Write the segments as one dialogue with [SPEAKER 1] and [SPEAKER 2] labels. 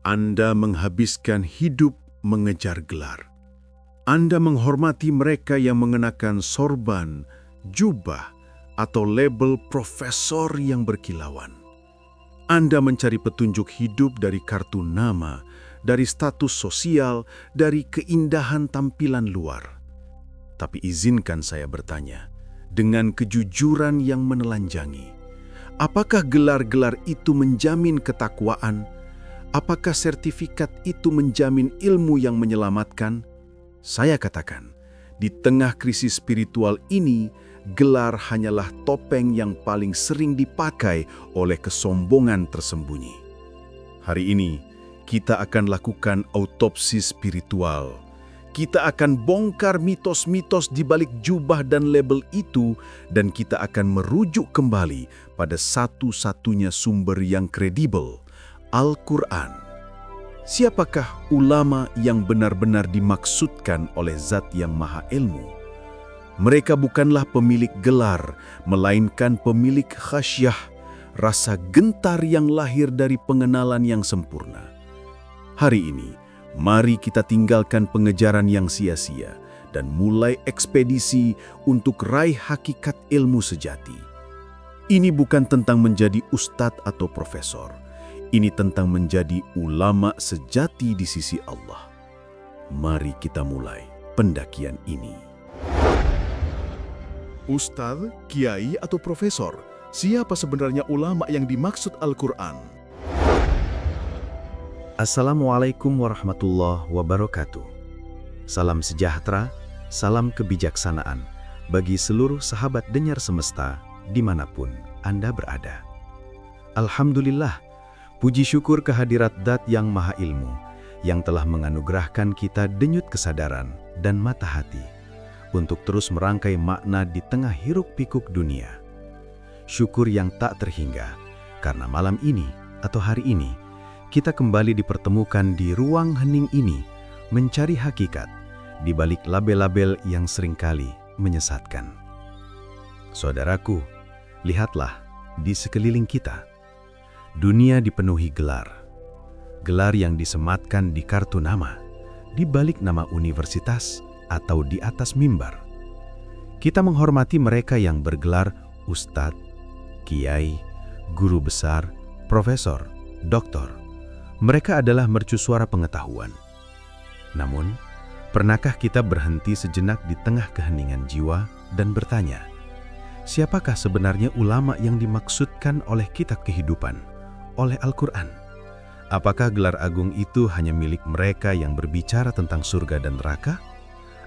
[SPEAKER 1] Anda menghabiskan hidup mengejar gelar. Anda menghormati mereka yang mengenakan sorban, jubah, atau label profesor yang berkilauan. Anda mencari petunjuk hidup dari kartu nama, dari status sosial, dari keindahan tampilan luar. Tapi izinkan saya bertanya, dengan kejujuran yang menelanjangi, apakah gelar-gelar itu menjamin ketakwaan? Apakah sertifikat itu menjamin ilmu yang menyelamatkan? Saya katakan, di tengah krisis spiritual ini, gelar hanyalah topeng yang paling sering dipakai oleh kesombongan tersembunyi. Hari ini, kita akan lakukan autopsi spiritual. Kita akan bongkar mitos-mitos di balik jubah dan label itu, dan kita akan merujuk kembali pada satu-satunya sumber yang kredibel, Al-Quran. Siapakah ulama yang benar-benar dimaksudkan oleh Zat yang Maha Ilmu? Mereka bukanlah pemilik gelar, melainkan pemilik khasyah, rasa gentar yang lahir dari pengenalan yang sempurna. Hari ini, mari kita tinggalkan pengejaran yang sia-sia dan mulai ekspedisi untuk raih hakikat ilmu sejati. Ini bukan tentang menjadi ustadz atau profesor. Ini tentang menjadi ulama sejati di sisi Allah. Mari kita mulai pendakian ini.
[SPEAKER 2] Ustadz, kiai, atau profesor, siapa sebenarnya ulama yang dimaksud Al-Quran?
[SPEAKER 3] Assalamualaikum warahmatullahi wabarakatuh. Salam sejahtera, salam kebijaksanaan bagi seluruh sahabat Denyar Semesta dimanapun Anda berada. Alhamdulillah, puji syukur kehadirat Dat yang Maha Ilmu yang telah menganugerahkan kita denyut kesadaran dan mata hati untuk terus merangkai makna di tengah hiruk-pikuk dunia. Syukur yang tak terhingga karena malam ini atau hari ini kita kembali dipertemukan di ruang hening ini mencari hakikat di balik label-label yang seringkali menyesatkan. Saudaraku, lihatlah di sekeliling kita. Dunia dipenuhi gelar. Gelar yang disematkan di kartu nama, di balik nama universitas atau di atas mimbar. Kita menghormati mereka yang bergelar ustadz, kiai, guru besar, profesor, doktor. Mereka adalah mercusuara pengetahuan. Namun, pernahkah kita berhenti sejenak di tengah keheningan jiwa dan bertanya, siapakah sebenarnya ulama yang dimaksudkan oleh kitab kehidupan, oleh Al-Quran? Apakah gelar agung itu hanya milik mereka yang berbicara tentang surga dan neraka?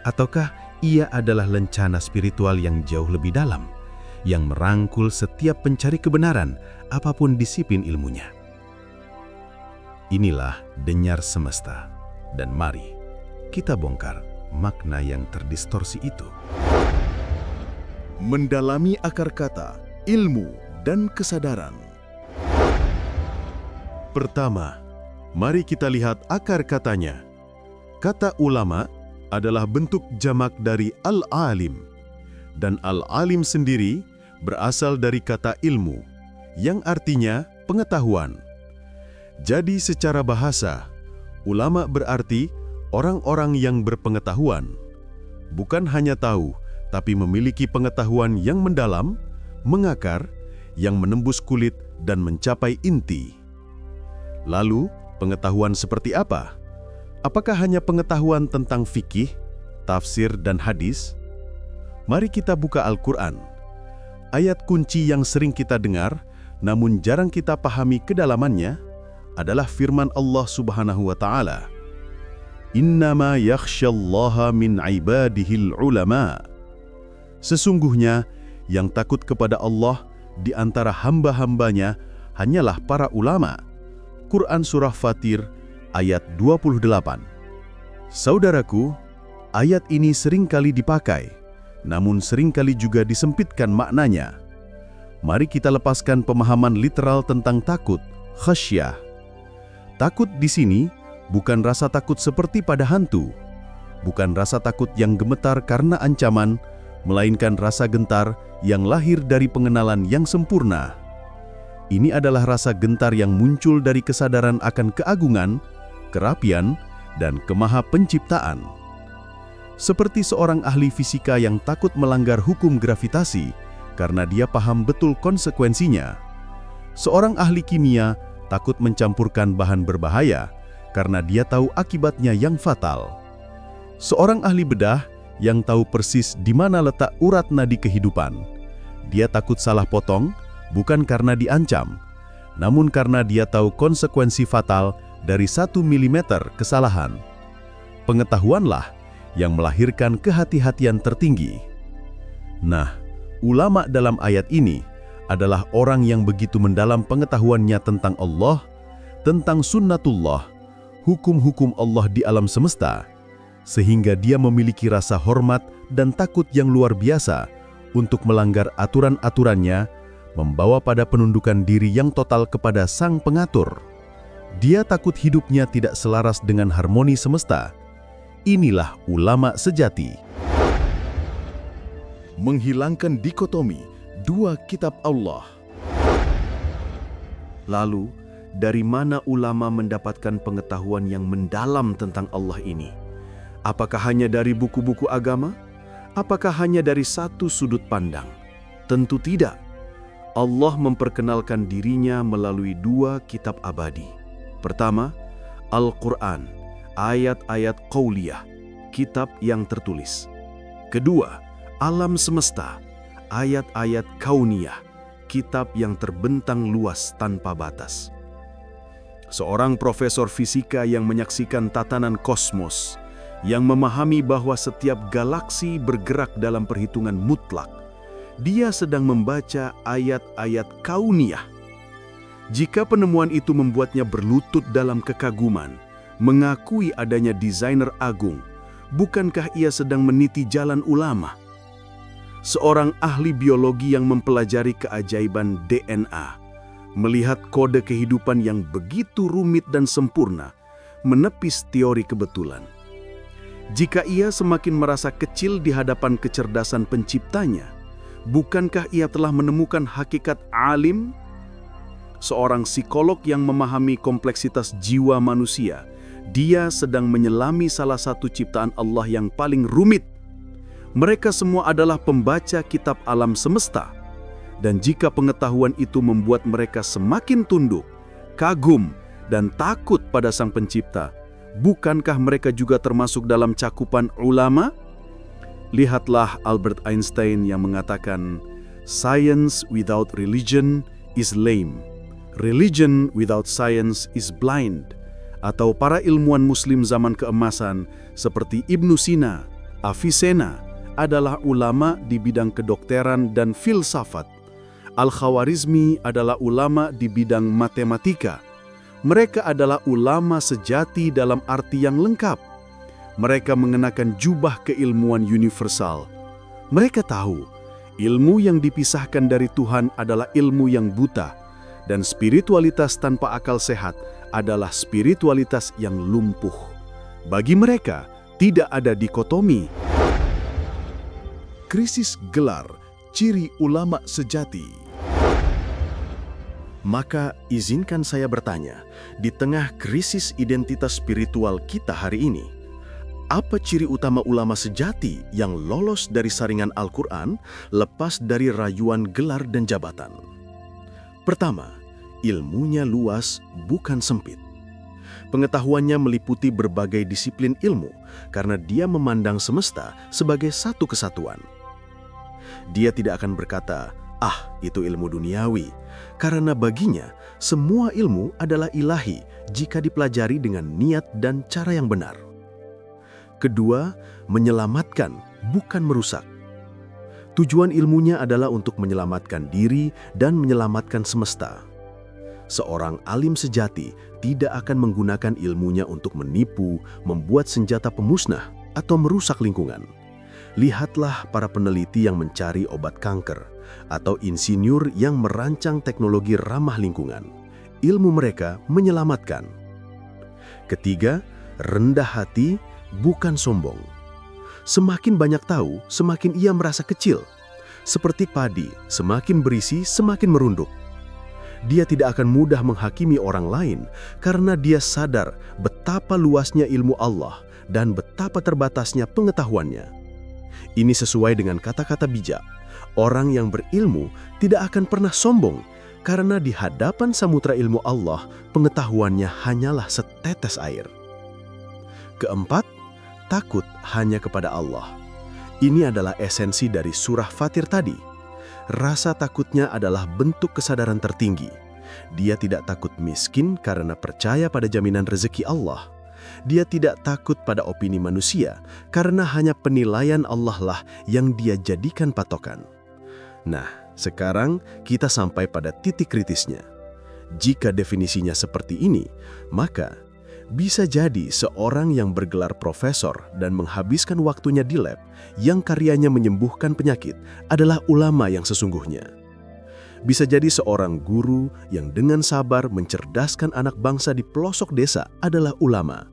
[SPEAKER 3] Ataukah ia adalah lencana spiritual yang jauh lebih dalam, yang merangkul setiap pencari kebenaran, apapun disiplin ilmunya? Inilah Denyar Semesta, dan mari kita bongkar makna yang terdistorsi itu.
[SPEAKER 2] Mendalami akar kata, ilmu, dan kesadaran.
[SPEAKER 1] Pertama, mari kita lihat akar katanya. Kata ulama adalah bentuk jamak dari al-alim, dan al-alim sendiri berasal dari kata ilmu, yang artinya pengetahuan. Jadi secara bahasa, ulama berarti orang-orang yang berpengetahuan. Bukan hanya tahu, tapi memiliki pengetahuan yang mendalam, mengakar, yang menembus kulit dan mencapai inti. Lalu, pengetahuan seperti apa? Apakah hanya pengetahuan tentang fikih, tafsir, dan hadis? Mari kita buka Al-Quran. Ayat kunci yang sering kita dengar, namun jarang kita pahami kedalamannya, adalah firman Allah Subhanahu wa Ta'ala. Innama yakhsyallaha min ibadihil ulama. Sesungguhnya, yang takut kepada Allah di antara hamba-hambanya hanyalah para ulama. Quran Surah Fatir ayat 28. Saudaraku, ayat ini seringkali dipakai, namun seringkali juga disempitkan maknanya. Mari kita lepaskan pemahaman literal tentang takut, khasyah. Takut di sini bukan rasa takut seperti pada hantu, bukan rasa takut yang gemetar karena ancaman, melainkan rasa gentar yang lahir dari pengenalan yang sempurna. Ini adalah rasa gentar yang muncul dari kesadaran akan keagungan,
[SPEAKER 2] kerapian, dan kemahapenciptaan. Seperti seorang ahli fisika yang takut melanggar hukum gravitasi karena dia paham betul konsekuensinya. Seorang ahli kimia takut mencampurkan bahan berbahaya karena dia tahu akibatnya yang fatal. Seorang ahli bedah yang tahu persis di mana letak urat nadi kehidupan. Dia takut salah potong bukan karena diancam, namun karena dia tahu konsekuensi fatal dari 1 mm kesalahan. Pengetahuanlah yang melahirkan kehati-hatian tertinggi. Nah, ulama dalam ayat ini adalah orang yang begitu mendalam pengetahuannya tentang Allah, tentang sunnatullah, hukum-hukum Allah di alam semesta, sehingga dia memiliki rasa hormat dan takut yang luar biasa untuk melanggar aturan-aturannya, membawa pada penundukan diri yang total kepada Sang Pengatur. Dia takut hidupnya tidak selaras dengan harmoni semesta. Inilah ulama sejati. Menghilangkan dikotomi dua kitab Allah.
[SPEAKER 1] Lalu, dari mana ulama mendapatkan pengetahuan yang mendalam tentang Allah ini? Apakah hanya dari buku-buku agama? Apakah hanya dari satu sudut pandang? Tentu tidak. Allah memperkenalkan dirinya melalui dua kitab abadi. Pertama, Al-Quran, ayat-ayat qauliyah, kitab yang tertulis. Kedua, alam semesta, ayat-ayat kauniyah, kitab yang terbentang luas tanpa batas. Seorang profesor fisika yang menyaksikan tatanan kosmos, yang memahami bahwa setiap galaksi bergerak dalam perhitungan mutlak, dia sedang membaca ayat-ayat kauniyah. Jika penemuan itu membuatnya berlutut dalam kekaguman, mengakui adanya desainer agung, bukankah ia sedang meniti jalan ulama? Seorang ahli biologi yang mempelajari keajaiban DNA, melihat kode kehidupan yang begitu rumit dan sempurna, menepis teori kebetulan. Jika ia semakin merasa kecil di hadapan kecerdasan penciptanya, bukankah ia telah menemukan hakikat alim? Seorang psikolog yang memahami kompleksitas jiwa manusia, dia sedang menyelami salah satu ciptaan Allah yang paling rumit. Mereka semua adalah pembaca kitab alam semesta. Dan jika pengetahuan itu membuat mereka semakin tunduk, kagum, dan takut pada Sang Pencipta, bukankah mereka juga termasuk dalam cakupan ulama? Lihatlah Albert Einstein yang mengatakan, "Science without religion is lame. Religion without science is blind." Atau para ilmuwan muslim zaman keemasan seperti Ibnu Sina, Avicenna adalah ulama di bidang kedokteran dan filsafat. Al-Khawarizmi adalah ulama di bidang matematika. Mereka adalah ulama sejati dalam arti yang lengkap. Mereka mengenakan jubah keilmuan universal. Mereka tahu, ilmu yang dipisahkan dari Tuhan adalah ilmu yang buta, dan spiritualitas tanpa akal sehat adalah spiritualitas yang lumpuh. Bagi mereka, tidak ada dikotomi.
[SPEAKER 2] Krisis gelar, ciri ulama sejati.
[SPEAKER 4] Maka izinkan saya bertanya, di tengah krisis identitas spiritual kita hari ini, apa ciri utama ulama sejati yang lolos dari saringan Al-Quran, lepas dari rayuan gelar dan jabatan? Pertama, ilmunya luas, bukan sempit. Pengetahuannya meliputi berbagai disiplin ilmu karena dia memandang semesta sebagai satu kesatuan. Dia tidak akan berkata, "Ah, itu ilmu duniawi," karena baginya semua ilmu adalah ilahi jika dipelajari dengan niat dan cara yang benar. Kedua, menyelamatkan, bukan merusak. Tujuan ilmunya adalah untuk menyelamatkan diri dan menyelamatkan semesta. Seorang alim sejati tidak akan menggunakan ilmunya untuk menipu, membuat senjata pemusnah, atau merusak lingkungan. Lihatlah para peneliti yang mencari obat kanker, atau insinyur yang merancang teknologi ramah lingkungan. Ilmu mereka menyelamatkan. Ketiga, rendah hati, bukan sombong. Semakin banyak tahu, semakin ia merasa kecil. Seperti padi, semakin berisi, semakin merunduk. Dia tidak akan mudah menghakimi orang lain karena dia sadar betapa luasnya ilmu Allah dan betapa terbatasnya pengetahuannya. Ini sesuai dengan kata-kata bijak. Orang yang berilmu tidak akan pernah sombong karena di hadapan samudra ilmu Allah, pengetahuannya hanyalah setetes air. Keempat, takut hanya kepada Allah. Ini adalah esensi dari surah Fatir tadi. Rasa takutnya adalah bentuk kesadaran tertinggi. Dia tidak takut miskin karena percaya pada jaminan rezeki Allah. Dia tidak takut pada opini manusia karena hanya penilaian Allah lah yang dia jadikan patokan. Nah, sekarang kita sampai pada titik kritisnya. Jika definisinya seperti ini, maka bisa jadi seorang yang bergelar profesor dan menghabiskan waktunya di lab yang karyanya menyembuhkan penyakit adalah ulama yang sesungguhnya. Bisa jadi seorang guru yang dengan sabar mencerdaskan anak bangsa di pelosok desa adalah ulama.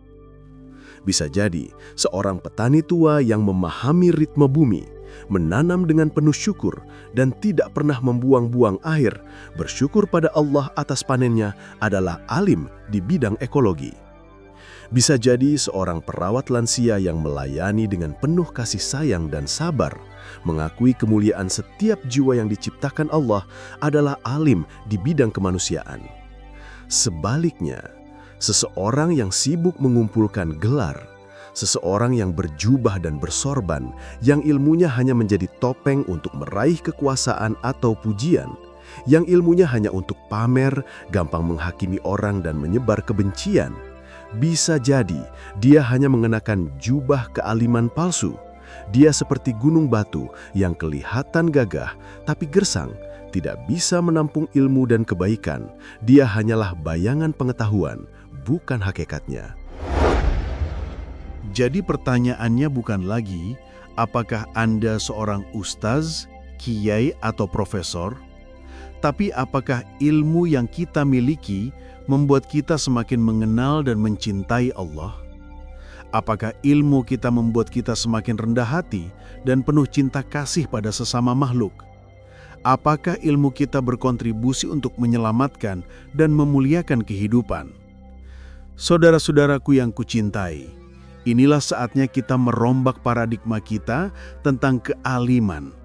[SPEAKER 4] Bisa jadi seorang petani tua yang memahami ritme bumi, menanam dengan penuh syukur dan tidak pernah membuang-buang air, bersyukur pada Allah atas panennya adalah alim di bidang ekologi. Bisa jadi seorang perawat lansia yang melayani dengan penuh kasih sayang dan sabar, mengakui kemuliaan setiap jiwa yang diciptakan Allah adalah alim di bidang kemanusiaan. Sebaliknya, seseorang yang sibuk mengumpulkan gelar, seseorang yang berjubah dan bersorban, yang ilmunya hanya menjadi topeng untuk meraih kekuasaan atau pujian, yang ilmunya hanya untuk pamer, gampang menghakimi orang dan menyebar kebencian, bisa jadi dia hanya mengenakan jubah kealiman palsu. Dia seperti gunung batu yang kelihatan gagah tapi gersang, tidak bisa menampung ilmu dan kebaikan. Dia hanyalah bayangan pengetahuan, bukan hakikatnya.
[SPEAKER 1] Jadi pertanyaannya bukan lagi apakah Anda seorang ustaz, kiai atau profesor, tapi apakah ilmu yang kita miliki membuat kita semakin mengenal dan mencintai Allah? Apakah ilmu kita membuat kita semakin rendah hati dan penuh cinta kasih pada sesama makhluk? Apakah ilmu kita berkontribusi untuk menyelamatkan dan memuliakan kehidupan? Saudara-saudaraku yang kucintai, inilah saatnya kita merombak paradigma kita tentang kealiman.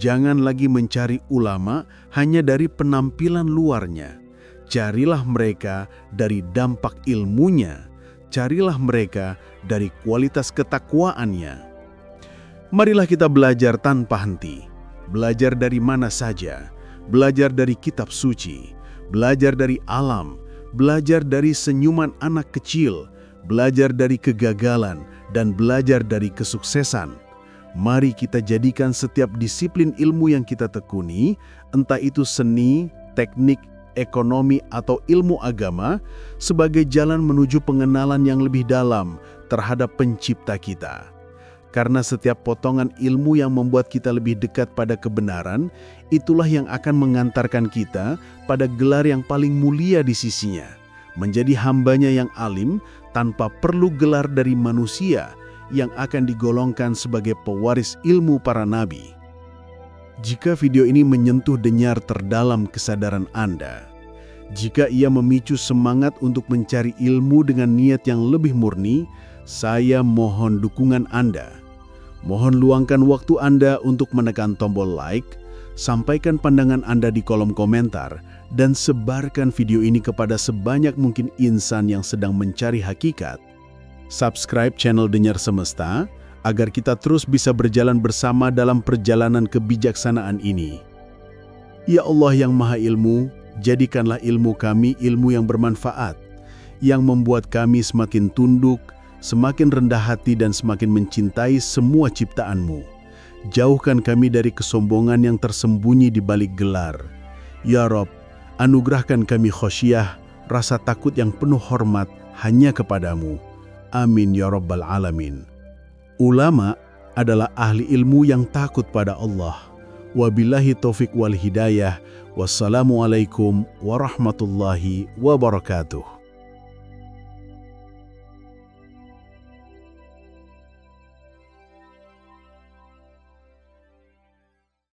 [SPEAKER 1] Jangan lagi mencari ulama hanya dari penampilan luarnya. Carilah mereka dari dampak ilmunya. Carilah mereka dari kualitas ketakwaannya. Marilah kita belajar tanpa henti. Belajar dari mana saja. Belajar dari kitab suci. Belajar dari alam. Belajar dari senyuman anak kecil. Belajar dari kegagalan. Dan belajar dari kesuksesan. Mari kita jadikan setiap disiplin ilmu yang kita tekuni, entah itu seni, teknik, ekonomi, atau ilmu agama, sebagai jalan menuju pengenalan yang lebih dalam terhadap pencipta kita. Karena setiap potongan ilmu yang membuat kita lebih dekat pada kebenaran, itulah yang akan mengantarkan kita pada gelar yang paling mulia di sisinya, menjadi hambanya yang alim tanpa perlu gelar dari manusia yang akan digolongkan sebagai pewaris ilmu para nabi. Jika video ini menyentuh denyar terdalam kesadaran Anda, jika ia memicu semangat untuk mencari ilmu dengan niat yang lebih murni, saya mohon dukungan Anda. Mohon luangkan waktu Anda untuk menekan tombol like, sampaikan pandangan Anda di kolom komentar, dan sebarkan video ini kepada sebanyak mungkin insan yang sedang mencari hakikat. Subscribe channel Denyar Semesta, agar kita terus bisa berjalan bersama dalam perjalanan kebijaksanaan ini. Ya Allah yang Maha Ilmu, jadikanlah ilmu kami ilmu yang bermanfaat, yang membuat kami semakin tunduk, semakin rendah hati dan semakin mencintai semua ciptaan-Mu. Jauhkan kami dari kesombongan yang tersembunyi di balik gelar. Ya Rabb, anugerahkan kami khosyah, rasa takut yang penuh hormat hanya kepadamu. Amin ya Rabbal Alamin. Ulama adalah ahli ilmu yang takut pada Allah. Wabillahi taufik wal hidayah. Wassalamualaikum warahmatullahi wabarakatuh.